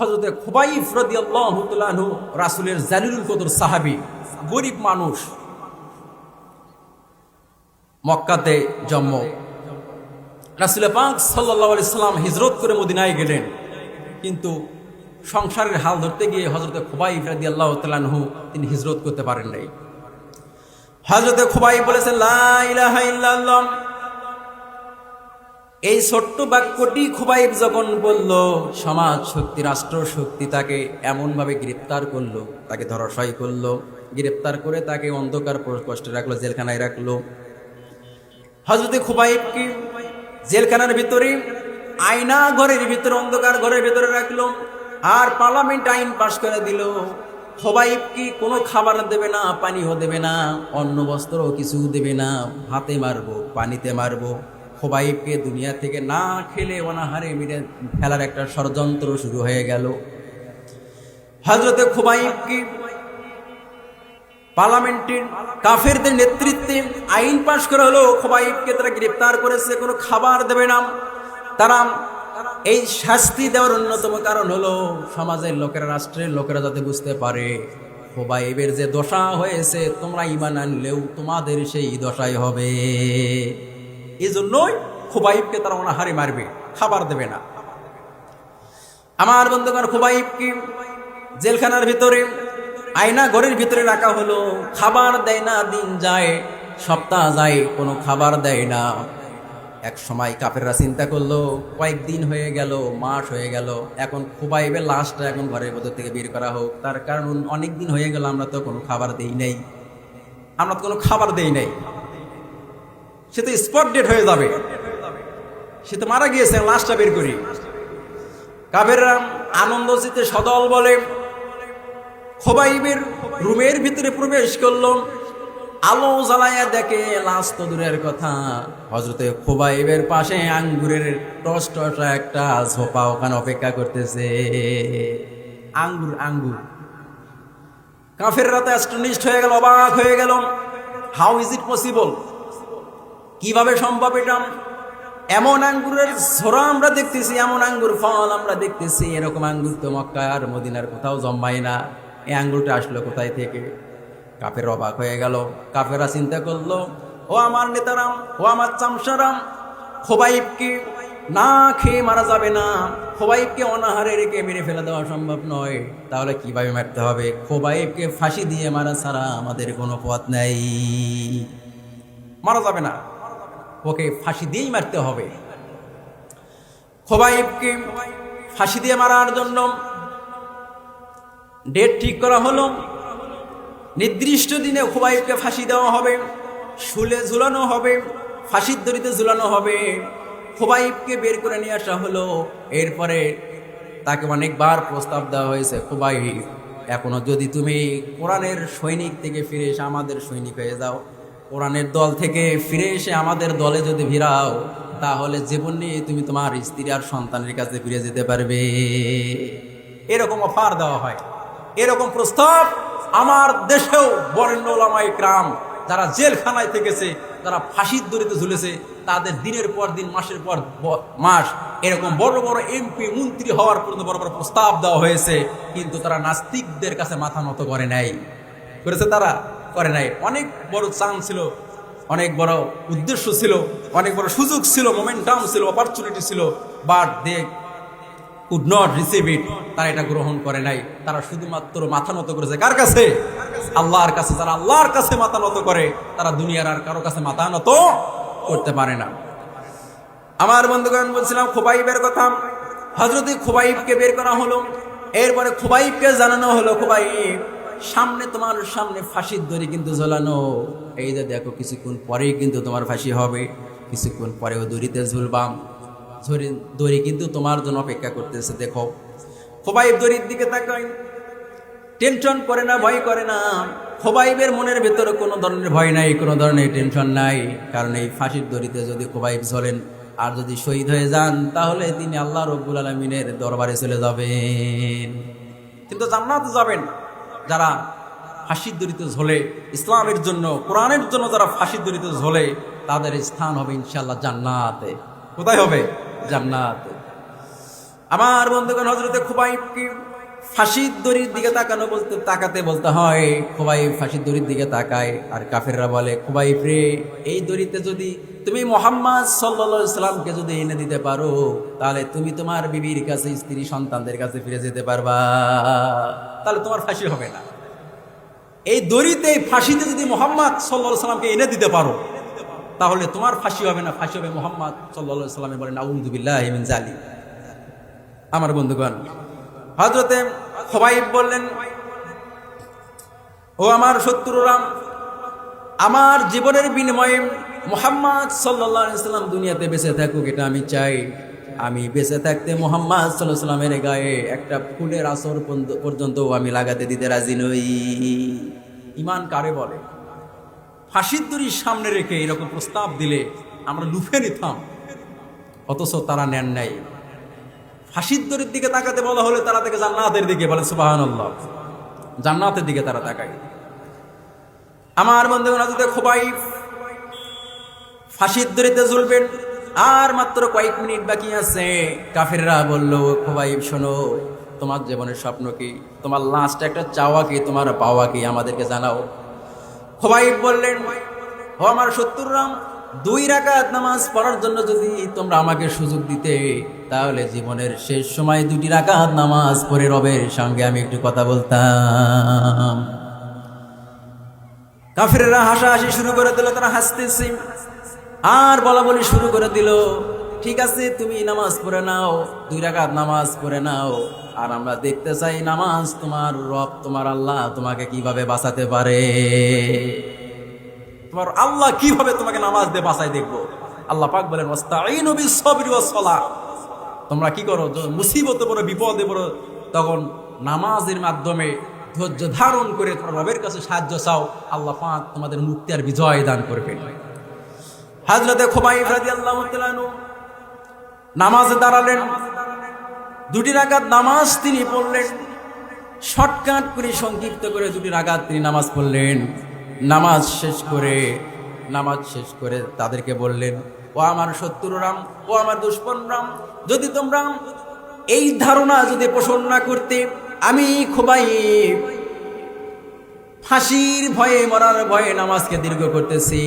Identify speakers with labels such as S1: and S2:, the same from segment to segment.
S1: হযরতে খুবাইব রাদিয়াল্লাহু তাআলা আনহু রাসূলের জালিলুল কদর সাহাবী, গরিব মানুষ, মক্কাতে জন্ম। রাসূল পাক সাল্লাল্লাহু আলাইহি সাল্লাম হিজরত করে মদিনায় গেলেন, কিন্তু সংসারের হাল ধরতে গিয়ে হযরতে খুবাইব রাদিয়াল্লাহু তাআলা আনহু তিনি হিজরত করতে পারেন নাই। হযরতে খুবাইব বলেছেন লা ইলাহা ইল্লাল্লাহ। এই ছোট্ট বাক্যটি খুবাইব যখন বলল, সমাজ শক্তি, রাষ্ট্র শক্তি তাকে এমনভাবে গ্রেপ্তার করলো, তাকে ধরাশায়ী করলো, গ্রেপ্তার করে তাকে অন্ধকার কষ্টে রাখলো, জেলখানায় রাখলো। হযরতে খুবাইবকে জেলখানার ভিতরে, আয়না ঘরের ভিতরে, অন্ধকার ঘরের ভিতরে রাখলো, আর পার্লামেন্ট আইন পাশ করে দিল খুবাইবকে কোনো খাবার দেবে না, পানিও দেবে না, অন্ন বস্ত্র কিছু দেবে না, হাতে মারবো, পানিতে মারবো। খুবাইবকে দুনিয়া থেকে না খেলে অনাহারে মেরে ফেলার একটা ষড়যন্ত্র শুরু হয়ে গেল। হযরতে খুবাইবকে পার্লামেন্টের কাফেরদের নেতৃত্বে আইন পাশ করা হলো, খুবাইবকে তারা গ্রেফতার করেছে, কোনো খাবার দেবে না। তারা এই শাস্তি দেওয়ার অন্যতম কারণ হলো সমাজের লোকেরা, রাষ্ট্রের লোকেরা যাতে বুঝতে পারে খুবাইবের যে দশা হয়েছে, তোমরা ঈমান আনলেও তোমাদের সেই দশাই হবে। এই জন্যই খুবাইবকে তারা অনাহারে মারবে, খাবার দেবে না। আমার বন্ধুগণ, খুবাইবকে জেলখানার ভিতরে, আয়না ঘরের ভিতরে রাখা হলো, খাবার দেয় না, দিন যায়, সপ্তাহ যায়, কোনো খাবার দেয় না। এক সময় কাফেররা চিন্তা করলো, কয়েকদিন হয়ে গেল, মাস হয়ে গেল, এখন খুবাইবের লাশটা এখন ঘরের ভেতর থেকে বের করা হোক। তার কারণ অনেক দিন হয়ে গেল, আমরা তো কোনো খাবার দেই নাই, আমরা তো কোনো খাবার দেই নাই, সে তো স্পট ডেট হয়ে যাবে, সে তো মারা গিয়েছে, লাশটা বের করি। কাফেররা আনন্দ চিত্তে সদল বলে খুবাইবের রুমের ভিতরে প্রবেশ করলো, আলো জ্বালায়া দেখে লাশ তো দূরের কথা, হযরতে খুবাইবের পাশে আঙ্গুরের টস টসা একটা ঝোপা ওখানে অপেক্ষা করতেছে। আঙ্গুর। কাফেররা তো অ্যাস্টনিশড হয়ে গেল, অবাক হয়ে গেল, হাউ ইজ ইট পসিবল, কিভাবে সম্ভব এটা? এমন আঙ্গুরের ঝোড়া আমরা দেখতেছি, এমন আঙ্গুর ফল আমরা দেখতেছি, এরকম আঙ্গুর তো মক্কা আর মদিনার কোথাও জন্মায় না, এই আঙ্গুরটা আসলো কোথায় থেকে? কাফের অবাক হয়ে গেল। কাফেররা চিন্তা করলো, ও আমার নেতারাম, ও আমার চামচারাম, খুবাইবকে না খেয়ে মারা যাবে না, খুবাইবকে অনাহারে রেখে মেরে ফেলে দেওয়া সম্ভব নয়, তাহলে কিভাবে মারতে হবে? খুবাইবকে ফাঁসি দিয়ে মারা ছাড়া আমাদের কোনো পথ নেই, মারা যাবে না, ওকে ফাঁসি দিয়েই মারতে হবে। খুবাইবকে ফাঁসি দিয়ে মারার জন্য ডেট ঠিক করা হলো, নির্দিষ্ট দিনে খুবাইবকে ফাঁসি দেওয়া হবে, শুলে ঝুলানো হবে, ফাঁসির দড়িতে ঝুলানো হবে। খুবাইবকে বের করে নিয়ে আসা হলো। এরপরে তাকে অনেকবার প্রস্তাব দেওয়া হয়েছে, খুবাইব এখনো যদি তুমি কোরআনের সৈনিক থেকে ফিরে এসে আমাদের সৈনিক হয়ে যাও, কোরআনের দল থেকে ফিরে এসে আমাদের দলে যদি ভিড়াও, তাহলে জীবন নিয়ে তুমি তোমার স্ত্রী আর সন্তানের কাছে ফিরে যেতে পারবে। এরকম অফার দেওয়া হয়, এরকম প্রস্তাব আমার দেশেও বরেণ্য ওলামায়ে কেরাম যারা জেলখানায় থেকেছে, যারা ফাঁসির দড়িতে ঝুলেছে, তাদের দিনের পর দিন, মাসের পর মাস এরকম বড় বড় এমপি মন্ত্রী হওয়ার পর্যন্ত বড় বড় প্রস্তাব দেওয়া হয়েছে, কিন্তু তারা নাস্তিকদের কাছে মাথা নত করে নাই। করেছে তারা? করে নাই। অনেক বড় চান্স ছিল, অনেক বড় উদ্দেশ্য ছিল, অনেক বড় সুযোগ ছিল, মোমেন্টাম ছিল, অপরচুনিটি ছিল, but they could not receive it. তারা এটা গ্রহণ করে নাই, তারা শুধুমাত্র মাথা নত করেছে কার কাছে? আল্লাহর কাছে। যারা আল্লাহর কাছে মাথা নত করে, তারা দুনিয়ার আর কারো কাছে মাথা নত করতে পারে না। আমার বন্ধুগণ, বলছিলাম খুবাইবের কথা। হযরতে খুবাইবকে বের করা হলো, এরপরে খুবাইবকে জানানো হলো, খুবাইব সামনে, তোমার সামনে ফাঁসির দড়ি কিন্তু ঝোলানো, এই যে দেখো কিছুক্ষণ পরেই কিন্তু তোমার ফাঁসি হবে, কিছুক্ষণ পরেও দড়িতে ঝুলবাম, দড়ি কিন্তু তোমার জন্য অপেক্ষা করতেছে। দেখো খুবাইব দড়ির দিকে তাকায়, টেনশন করে না, ভয় করে না। খুবাইবের মনের ভেতরে কোনো ধরনের ভয় নাই, কোনো ধরনের টেনশন নাই, কারণ এই ফাঁসির দড়িতে যদি খুবাইব ঝোলেন আর যদি শহীদ হয়ে যান, তাহলে তিনি আল্লাহ রব্বুল আলামিনের দরবারে চলে যাবেন, কিন্তু জান্নাতে যাবেন। যারা ফাঁসির দড়িতে ঝোলে, ইসলামের জন্য, কোরআনের জন্য যারা ফাঁসির দড়িতে ঝোলে, তাদের স্থান হবে ইনশাআল্লাহ জান্নাতে। কোথায় হবে? জান্নাতে। আমার বন্ধুগণ, হযরতে খুবাইবকে ফাঁসির দড়ির দিকে তাকাতে বলতে হয়। খুবাইব ফাঁসির দড়ির দিকে তাকায়, আর কাফেররা বলে, খুবাইব রে, এই দড়িতে যদি তুমি মুহাম্মদ সাল্লাল্লাহু আলাইহি সাল্লামকে যদি এনে দিতে পারো, তাহলে তুমি তোমার বিবির কাছে, স্ত্রী সন্তানদের কাছে ফিরে যেতে পারবা, তাহলে তোমার ফাঁসি হবে না। এই দড়িতে, ফাঁসিতে যদি মুহাম্মদ সাল্লাল্লাহু আলাইহি সাল্লামকে এনে দিতে পারো, তাহলে তোমার ফাঁসি হবে না, ফাঁসি হবে মুহাম্মদ সাল্লাল্লাহু আলাইহি সাল্লামের। বলে নাউযু বিল্লাহি মিন যালিক। আমার বন্ধুগণ, হযরতে খুবাইব বললেন, ও আমার শত্রুরা, আমার জীবনের বিনিময়ে মুহাম্মদ সাল্লাল্লাহু আলাইহি সাল্লাম দুনিয়াতে বেঁচে থাকুক, এটা আমি চাই। আমি বেঁচে থাকতে মুহাম্মদ সাল্লাল্লাহু আলাইহি সাল্লামের গায়ে একটা ফুলের আসর পর্যন্ত আমি লাগাতে দিতে রাজি নই। ঈমান কারে বলে? ফাঁসির দড়ির সামনে রেখে এরকম প্রস্তাব দিলে আমরা লুফে নিতাম, অথচ তারা নেন নাই। ফাঁসির দড়ির দিকে তাকাতে বলা হলে তারা থেকে জান্নাতের দিকে, বলে সুবহানাল্লাহ, জান্নাতের দিকে তারা তাকায়। আমার বন্ধুগণ, হযরতে খুবাইব ফাঁসির দড়িতে ঝুলবেন, আর মাত্র কয়েক মিনিট বাকি আছে। কাফেররা বলল, খুবাইব শোনো, তোমার জীবনের স্বপ্ন কি? তোমার লাস্ট একটা চাওয়া কি? তোমার পাওয়া কি? আমাদেরকে জানাও। খুবাইব বললেন, ও আমার শত্রুরা, 2 রাকাত নামাজ পড়ার জন্য যদি তোমরা আমাকে সুযোগ দিতে, তাহলে জীবনের শেষ সময় 2 রাকাত নামাজ পড়ে রবের সঙ্গে আমি একটু কথা বলতাম। কাফেররা হাসাহাসি শুরু করে দিল, তারা হাসতেছে আর বলা বলি শুরু করে দিল, ঠিক আছে, তুমি নামাজ পড়ে নাও, 2 রাকাত নামাজ পড়ে নাও, আর আমরা দেখতে চাই নামাজ তোমার রব, তোমার আল্লাহ তোমাকে কিভাবে বাঁচাতে পারে। তোমার আল্লাহ কিভাবে তোমাকে নামাজ দিয়ে বাঁচাই দেখবো। আল্লাহ পাক বলেন, ওয়াস্তাঈনু বিস-সাবরি ওয়াস-সালাহ, তোমরা কি করো, মুসিবতে পড়ো, বিপদে পড়ো, তখন নামাজের মাধ্যমে ধৈর্য ধারণ করে তোমার রবের কাছে সাহায্য চাও, আল্লাহ পাক তোমাদের মুক্তি আর বিজয় দান করবেন। হযরতে খুবাইব রাদিয়াল্লাহু তাআলা আনহু নামাজে দাঁড়ালেন, 2 রাকাত নামাজ তিনি পড়লেন, শর্টকাট করে, সংক্ষিপ্ত করে 2 রাকাত তিনি নামাজ পড়লেন। নামাজ শেষ করে তাদেরকে বললেন, ও আমার শত্রুরাম, ও আমার দুশমনরাম, যদি তোমরা এই ধারণা যদি পোষণ না করতে, আমি খুবাইব ফাঁসির ভয়ে, মরার ভয়ে নামাজকে দীর্ঘ করতেছি,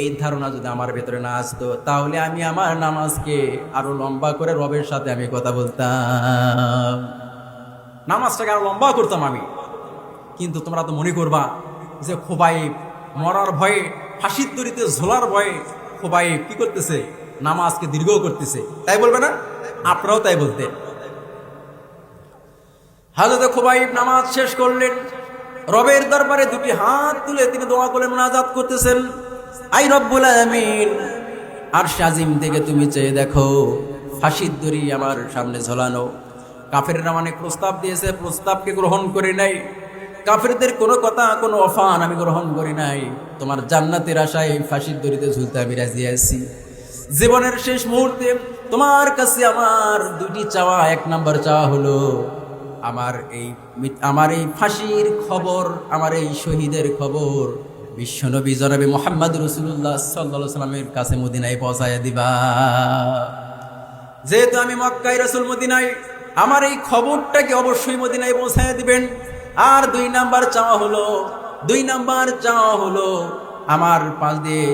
S1: এই ধারণা যদি আমার ভেতরে না আসতো, তাহলে আমি আমার নামাজকে আরো লম্বা করে রবের সাথে আমি কথা বলতাম, নামাজটাকে আরো লম্বা করতাম আমি। কিন্তু তোমরা তো মনে করবা যে খুবাইব মরার ভয়ে, ফাঁসির দড়িতে ঝোলার ভয়ে খুবাইব কি করতেছে, নামাজকে দীর্ঘ করতেছে, তাই বলবে না? আপনারাও তাই বলতেন। হযরত খুবাইব নামাজ শেষ করলেন, রবের দরবারে 2টি হাত তুলে তিনি দোয়া করে মুনাজাত করতেছেন, আই রব্বুল আলামিন, আরশ আজিম থেকে তুমি চেয়ে দেখো, ফাঁসির দড়ি আমার সামনে ঝোলানো। কাফেররা অনেক প্রস্তাব দিয়েছে, প্রস্তাবকে গ্রহণ করে নাই। কাফেরদের কোনো কথা, কোনো অফার আমি গ্রহণ করি নাই। তোমার জান্নাতের আশায় ফাঁসির দড়িতে ঝুলতে আমি রাজি আছি। জীবনের শেষ মুহূর্তে তোমার কাছে আমার 2টি চাওয়া। 1 নম্বর চাওয়া হলো, আমার এই ফাঁসির খবর, আমার এই শহীদের খবর বিশ্বনবী জনাবে মুহাম্মদ রাসূলুল্লাহ সাল্লাল্লাহু আলাইহি ওয়াসাল্লামের কাছে মদিনায় পৌঁছায় দিবা। যেহেতু আমি মক্কায়, রাসূল মদিনায়, আমার এই খবরটাকে অবশ্যই মদিনায় পৌঁছায় দিবেন। আর 2 নাম্বার চাওয়া হলো, আমার পাশ দিয়ে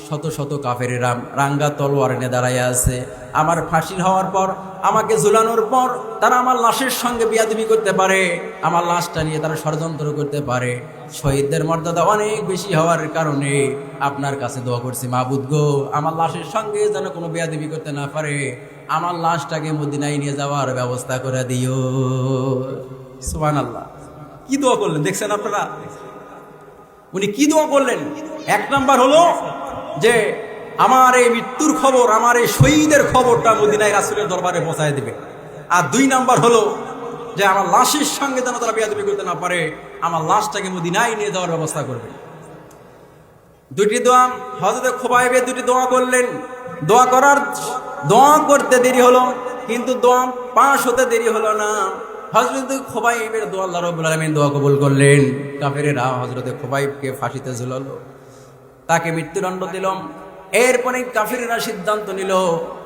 S1: শত শত কাফেরেরা রাঙ্গা তলোয়ার নিয়ে দাঁড়ায় আছে। আমার ফাঁসি হওয়ার পর, আমাকে ঝুলানোর পর তারা আমার লাশের সঙ্গে বিয়াদবি করতে পারে, আমার লাশটা নিয়ে তারা ষড়যন্ত্র করতে পারে। শহীদদের মর্যাদা অনেক বেশি হওয়ার কারণে আপনার কাছে দোয়া করছি, মাবুদ গো, আমার লাশের সঙ্গে যেন কোনো বিয়াদবি করতে না পারে, আমার লাশটাকে মদিনায় নিয়ে যাওয়ার ব্যবস্থা করে দিও। সুবহানাল্লাহ, কি দোয়া করলেন দেখছেন আপনারা? উনি কি দোয়া করলেন? 1 নাম্বার হলো যে আমার এই মৃত্যুর খবর, আমার এই শহীদের খবরটা মদিনায় রাসূলের দরবারে পৌঁছায় দিবে। আর 2 নাম্বার হলো যে আমার লাশের সঙ্গে যেন তারা বেয়াদবি করতে না পারে, আমার লাশটাকে মদিনায় নিয়ে যাওয়ার ব্যবস্থা করবে। 2টি দোয়া হযরত খুবাইবের 2টি দোয়া করলেন। দোয়া করতে দেরি হলো, কিন্তু দোয়া পাশ হতে দেরি হলো না। হযরত খুবাইবের দোয়া আল্লাহ রাব্বুল আলামিন দোয়া কবুল করলেন। কাফেরেরা হযরত খুবাইবকে ফাঁসিতে ঝুলালো, তাকে মৃত্যুদণ্ড দিল। এরপরে কাফিররা সিদ্ধান্ত নিল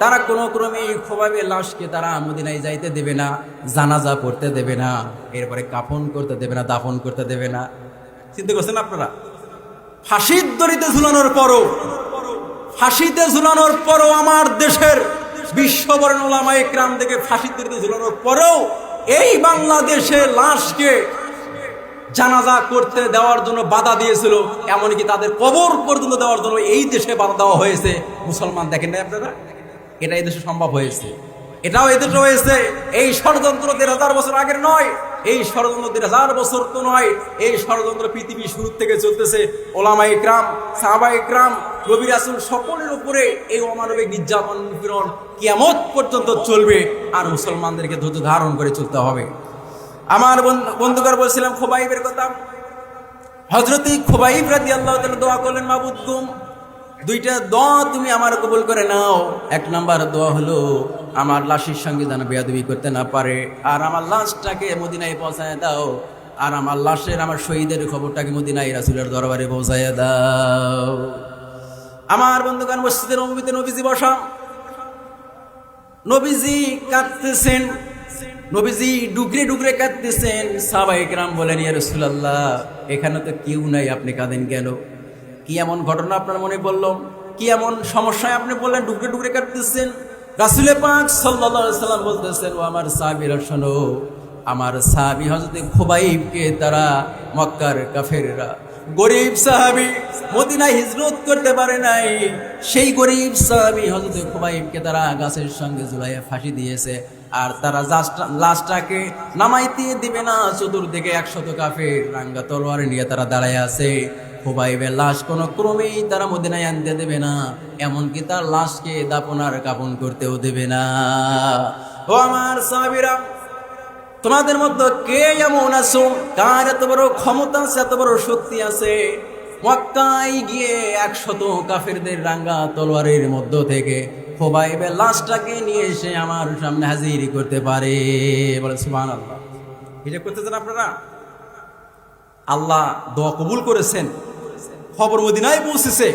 S1: তারা কোনো ক্রমেই খোবাইবের লাশকে তারা মদিনায় যাইতে দেবে না, জানাজা পড়তে দেবে না, এরপরে কাফন করতে দেবে না, দাফন করতে দেবে না। চিন্তা করছেন আপনারা? ফাঁসির দড়িতে ঝুলানোর পরও আমার দেশের বিশ্ববরেণ্য উলামায়ে কেরাম থেকে ফাঁসির দড়িতে ঝুলানোর পরেও এই বাংলাদেশে লাশকে জানাজা করতে দেওয়ার জন্য বাধা দিয়েছিল, এমনকি তাদের কবর পর্যন্ত দেওয়ার জন্য এই দেশে বাধা দেওয়া হয়েছে। মুসলমান দেখেন না আপনারা? এটা এই দেশে সম্ভব হয়েছে, এটাও এই দেশে হয়েছে। এই ষড়যন্ত্র ১,৫০০ বছর আগের নয়, এই ষড়যন্ত্র ১,৫০০ বছর তো নয়, এই ষড়যন্ত্র পৃথিবীর শুরু থেকে চলতেছে। ওলামায়ে কেরাম, সাহাবায়ে কেরাম, নবী রাসূল সকলের উপরে এই অমানবিক নির্যাতন নিপীড়ন কিয়ামত পর্যন্ত চলবে, আর মুসলমানদেরকে ধৈর্য ধারণ করে চলতে হবে। আমার বন্ধুকার বলছিলাম খোবাইবের কথা। হযরত খোবাইব রাদিয়াল্লাহু তাআলা দোয়া করলেন, মাবুদ গো, দুইটা দোয়া তুমি আমার কবুল করে নাও। এক নাম্বার দোয়া হলো আমার লাশের সঙ্গে যেন বেয়াদবি করতে না পারে, আর আমার লাশটাকে মদিনায় পৌঁছায় দাও, আর আমার লাশের, আমার শহীদের খবরটাকে মদিনায় রাসূলের দরবারে পৌঁছায় দাও। আমার বন্ধুগণ, মসজিদের নববীতে নবীজি বসা, নবীজি কাঁদতেছেন, নবীজি ডুকরে ডুকরে কাঁদতেছেন। সাহাবায়ে কেরাম বলেন, ইয়া রাসূলুল্লাহ, এখানে তো কেউ নাই, আপনি কাঁদেন কেন? কি এমন ঘটনা আপনার মনে পড়ল? কি এমন সমস্যায় আপনি বললেন ডুকরে ডুকরে কাঁদতেছেন? রাসূল পাক সাল্লাল্লাহু আলাইহি সাল্লাম বলতেছেন, ও আমার সাহাবীরা শোনো, আমার সাহাবী হযরত খুবাইবকে তারা মক্কার কাফেররা, গরীব সাহাবী, মদিনায় হিজরত করতে পারে নাই, সেই গরীব সাহাবী হযরত খুবাইবকে তারা গাছের সঙ্গে ঝুলাইয়া ফাঁসি দিয়েছে, আর তারা লাশটাকে নামাইতে দিবে না। চতুর্দিকে ১০০ কাফের রাঙ্গা তলোয়ার নিয়ে তারা দাঁড়ায় আছে। খুবাইবের লাশ কোনো ক্রমেই তারা মদিনায় আনতে দেবে না, এমনকি তার লাশকে দাফনার কাফন করতেও দেবে না। ও আমার সাহাবীরা, তোমাদের মধ্যে কে এমন আছো, কার এত বড় ক্ষমতা আছে, এত বড় শক্তি আছে, মক্কায় গিয়ে ১০০ কাফেরদের রাঙ্গা তলোয়ারের মধ্য থেকে খুবাইবের লাশটাকে নিয়ে এসে আমার সামনে হাজির করতে পারে? বলে সুবহানাল্লাহ। এটা করতেছেন আপনারা? আল্লাহ দোয়া কবুল করেছেন, খবর মদিনায় পৌঁছেছে।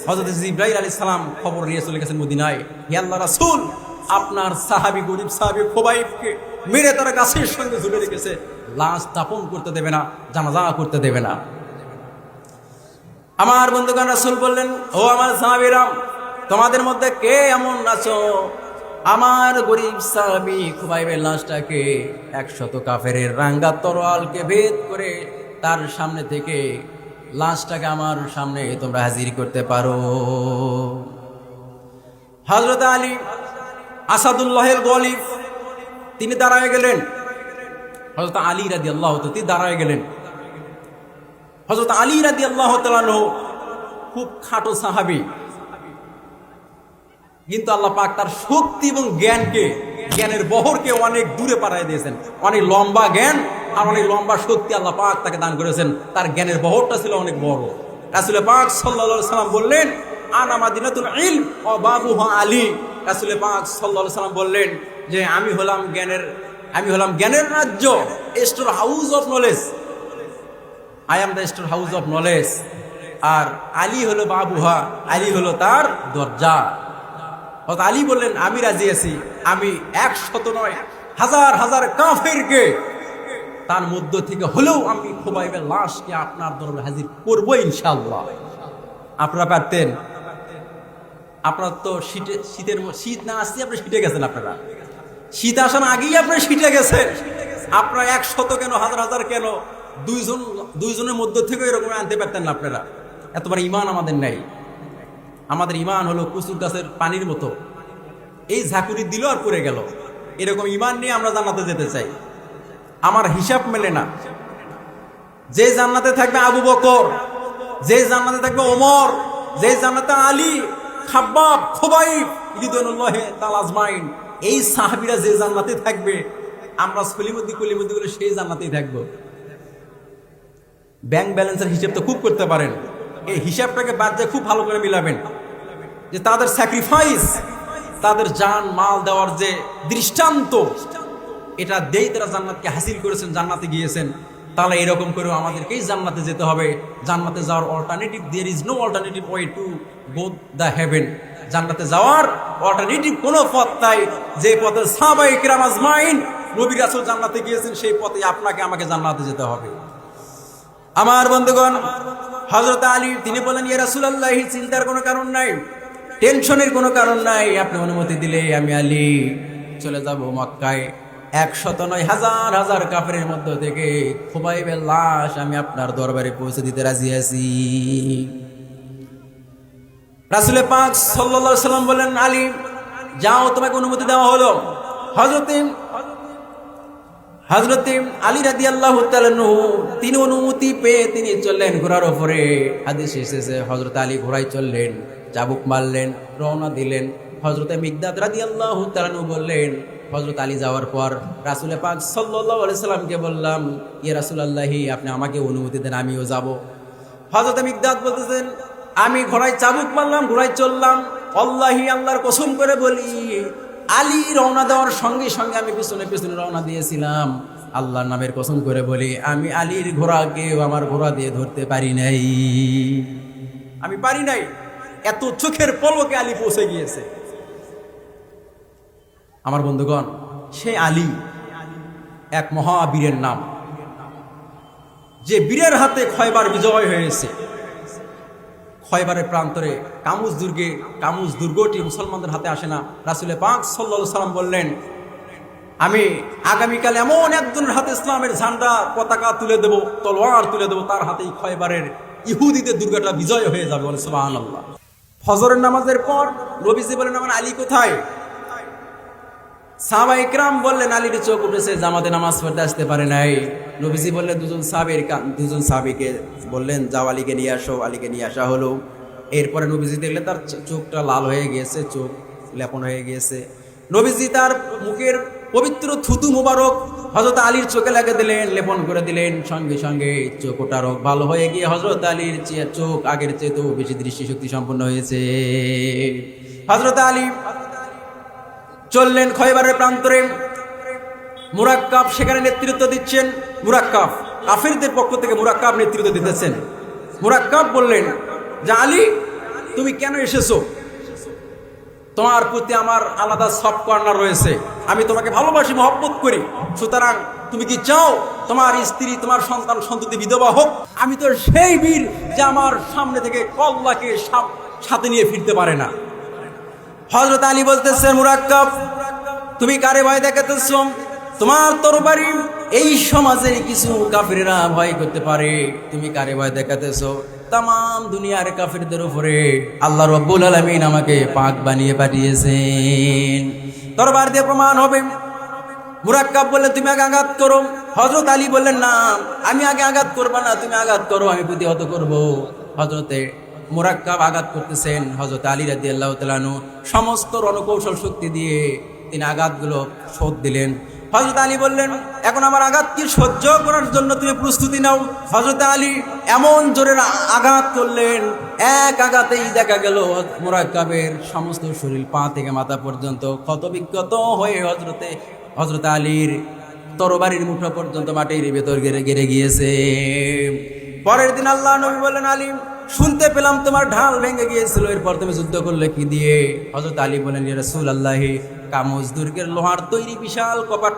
S1: হযরত জিবরাইল আলাইহিস সালাম খবর নিয়ে চলে গেছেন মদিনায়। হে আল্লাহর রাসূল, আপনার সাহাবী, গরীব সাহাবী খুবাইবকে মেরে তারা গাছের সঙ্গে ঝুলে রেখেছে, লাশ দাফন করতে দেবে না, জানাজা করতে দেবে না। আমার বন্ধুগণ, রাসূল বললেন, ও আমার সাহাবীরা, তোমাদের মধ্যে কে এমন আছো, আমার গরীব সাহাবী খুবাইবের লাশটাকে ১০০ কাফেরের রাঙ্গা তরোয়ালকে ভেদ করে তার সামনে থেকে লাশটাকে আমার সামনে তোমরা হাজির করতে পারো? হযরত আলী আসাদুল্লাহের গলিব, তিনি দাঁড়ায় গেলেন। হযরত আলী রাদিয়াল্লাহু তাআলা তিনি দাঁড়ায় গেলেন। হযরত আলী রাদিয়াল্লাহু তাআলা খুব খাটো সাহাবী, কিন্তু আল্লাহ পাক তার শক্তি এবং জ্ঞানের বহরকে অনেক দূরে পাঠিয়ে দিয়েছেন। অনেক লম্বা জ্ঞান আর অনেক লম্বা শক্তি আল্লাহ পাক তাকে দান করেছেন। তার জ্ঞানের বহরটা ছিল অনেক বড়। রাসূল পাক সাল্লাল্লাহু আলাইহি সাল্লাম বললেন, আনা মাদিনাতুল ইলম ওয়া বাবুহা আলী। রাসূল পাক সাল্লাল্লাহু আলাইহি সাল্লাম বললেন যে আমি হলাম জ্ঞানের রাজ্য, store house of knowledge. I am the store house of knowledge. আর আলী হলো বাবুহা, আলী হলো তার দরজা। আলী বললেন, আমি রাজি আছি, আমি ১০০ নয়, হাজার হাজার কাফেরকে তার মধ্য থেকে হলেও আমি খুবাইবের লাশকে আপনার দরবারে হাজির করবো ইনশাআল্লাহ। আপনারা পারতেন? আপনার তো শীত না আসছে, আপনি শীতে গেছেন। আপনারা শীত আসার আগেই আপনি শীতে গেছেন। আপনারা ১০০ কেন, হাজার হাজার কেন, দুইজনের মধ্য থেকে এরকম আনতে পারতেন না আপনারা? এতবার ঈমান আমাদের নাই। আমাদের ঈমান হলো কুসুর গাছের পানির মতো, এই ঝাঁকুনি দিল আর পড়ে গেল। এরকম ঈমান নিয়ে আমরা জান্নাতে যেতে চাই। আমার হিসাব মেলে না। যে জান্নাতে থাকবে আবু বকর, যে জান্নাতে থাকবে ওমর, যে জান্নাতে আলী, খাব্বাব, খুবাইব রিদওয়ানুল্লাহি তাআলা আজমাইন, এই সাহাবীরা যে জান্নাতে থাকবে, আমরা সলিমুদ্দি কলিমুদ্দি করে সেই জান্নাতেই থাকবো। ব্যাংক ব্যালেন্সের হিসাব তো খুব করতে পারেন, এই হিসাবটাকে বাদ দিয়ে খুব ভালো করে মিলাবেন যে তাদের স্যাক্রিফাইস, তাদের জান মাল দেওয়ার যে দৃষ্টান্ত, এটা দেই তারা জান্নাতকে হাসিল করেছেন, জান্নাতে গিয়েছেন। তাহলে এরকম করেও আমাদেরকেই জান্নাতে যেতে হবে। জান্নাতে যাওয়ার alternative, there is no alternative way to go the heaven. জান্নাতে যাওয়ার অল্টারনেটিভ কোনো পথ নাই, যে পথে সাহাবায়ে কিরাম আজমাইন নবী রাসূল জান্নাতে গিয়েছেন, সেই পথে আপনাকে আমাকে জান্নাতে যেতে হবে। আমার বন্ধুগণ, হযরত আলী তিনি বলেন, ইয়া রাসূলুল্লাহ, চিন্তার কোনো কারণ নাই, টেনশনের কোনো কারণ নাই, আপনি অনুমতি দিলে আমি আলী চলে যাব মক্কায়। 100 নয়, হাজার হাজার কাফেরের মধ্য থেকে খুবাইবের লাশ আমি আপনার দরবারে পৌঁছে দিতে রাজি আছি। রাসূল পাক সাল্লাল্লাহু আলাইহি সাল্লাম বলেন, আলী যাও, তোমাকে অনুমতি দেওয়া হলো। হযরতে আলী রাদিয়াল্লাহু তাআলা আনহু তিনি অনুমতি পেয়ে তিনি চললেন ঘোড়ার উপরে। হাদিস এসেছে হযরত আলী ঘোড়ায় চললেন, চাবুক মারলেন, রওনা দিলেন। হযরতে মিকদাদ রাদিয়াল্লাহু তাআলা আনহু বললেন, হযরত আলী যাওয়ার পর রাসূল পাক সাল্লাল্লাহু আলাইহি সাল্লামকে বললাম, ইয়া রাসূলুল্লাহ, আপনি আমাকে অনুমতি দেন, আমিও যাব। হযরত মিকদাদ বলতেছেন, আমি ঘোড়ায় চাবুক মারলাম, ঘোড়ায় চললাম, আল্লাহি, আল্লাহর কসম করে বলি, আলী রওনা দেওয়ার সঙ্গে সঙ্গে আমি পিছনে পিছনে রওনা দিয়েছিলাম। আল্লাহর নামের কসম করে বলি, আমি আলীর ঘোড়াকে আমার ঘোড়া দিয়ে ধরতে পারি নাই, আমি পারি নাই। এত চোখের পলকে আলী পৌঁছে গিয়েছে। আমার বন্ধুগণ, সে আলী এক মহাবীরের নাম, যে বীরের হাতে খয়বার বিজয় হয়েছে। খয়বারের প্রান্তরে কামুজ দুর্গটি মুসলমানদের হাতে আসে না। রাসূল পাক সাল্লাল্লাহু আলাইহি সাল্লাম বললেন, আমি আগামীকাল এমন একজনের হাতে ইসলামের ঝান্ডা পতাকা তুলে দেব, তলোয়ার তুলে দেব, তার হাতেই খয়বারের ইহুদিদের দুর্গটা বিজয় হয়ে যাবে। বলে সুবহানাল্লাহ। ফজরের নামাজের পর নবীজি বলেন, আমার আলী কোথায়? সাহাবায়ে কিরাম বললেন, আলীর চোখ উঠেছে, জামাতে নামাজ পড়তে আসতে পারে নাই। নবীজি বললেন, দুজন সাহাবীকে বললেন, যাও আলীকে নিয়ে আসো। আলীকে নিয়ে আসা হলো। এরপরে নবীজি দেখলেন তার চোখটা লাল হয়ে গিয়েছে, চোখ লেপন হয়ে গিয়েছে। নবীজি তার মুখের পবিত্র থুতু মুবারক হযরত আলীর চোখে লাগিয়ে দিলেন, লেপন করে দিলেন। সঙ্গে সঙ্গে চোখ ওটার ভালো হয়ে গিয়ে হযরত আলীর চোখ আগের চেয়েও বেশি দৃষ্টিশক্তি সম্পন্ন হয়েছে। হযরত আলী চললেন খয়বারের প্রান্তরে। মুরাক্কাব সেখানে নেতৃত্ব দিচ্ছেন। মুরাক্কাব কাফিরদের পক্ষ থেকে মুরাক্কাব নেতৃত্ব দিতেছেন। মুরাক্কাব বললেন যে, আলী তুমি কেন এসেছো? তোমার প্রতি আমার আলাদা সফট কর্নার রয়েছে, আমি তোমাকে ভালোবাসি, মহব্বত করি। সুতরাং তুমি কি চাও তোমার স্ত্রী, তোমার সন্তান সন্ততি বিধবা হোক? আমি তো সেই বীর যে আমার সামনে থেকে কল্লাকে সাথে নিয়ে ফিরতে পারে না। হযরত আলী বলতেছেন, মুরাক্কাব তুমি কারে ভয় দেখাতেছ? তোমার তরবারি এই সমাজের কিছু কাফিররা ভয় করতে পারে, তুমি কারে ভয় দেখাতেছ? তাম দুনিয়ার কাফিরদের উপরে আল্লাহ রাব্বুল আলামিন আমাকে পাক বানিয়ে পাঠিয়েছেন, তরবার দিয়ে প্রমাণ হবে। মুরাক্কাব বললেন, তুমি আগে আঘাত করো। হযরত আলী বললেন, না, আমি আগে আঘাত করবো না, তুমি আঘাত করো, আমি প্রতিহত করব। হযরতে মুরাক্কাব আঘাত করতেছেন। হযরত আলী রাদিয়াল্লাহু তাআলা আনহু সমস্ত রণকৌশল শক্তি দিয়ে তিনি আঘাতগুলো শোধ দিলেন। হযরত আলী বললেন, এখন আমার আঘাত কি সহ্য করার জন্য তুমি প্রস্তুতি নাও। হযরত আলী এমন জোরের আঘাত করলেন, এক আঘাতেই দেখা গেল মুরাক্কাবের সমস্ত শরীর পা থেকে মাথা পর্যন্ত ক্ষতবিক্ষত হয়ে হযরত আলীর তরবারির মুঠো পর্যন্ত মাটির ভেতর গেড়ে গিয়েছে। পরের দিন আল্লাহ নবী বললেন, আলী শুনতে পেলাম তোমার ঢাল ভেঙে গিয়েছিল, এরপর তুমি যুদ্ধ করলে কি দিয়ে? হযরত আলী বলেন, ইয়া রাসূলুল্লাহ, কামুজ দুর্গের লোহার তৈরি বিশাল কপাট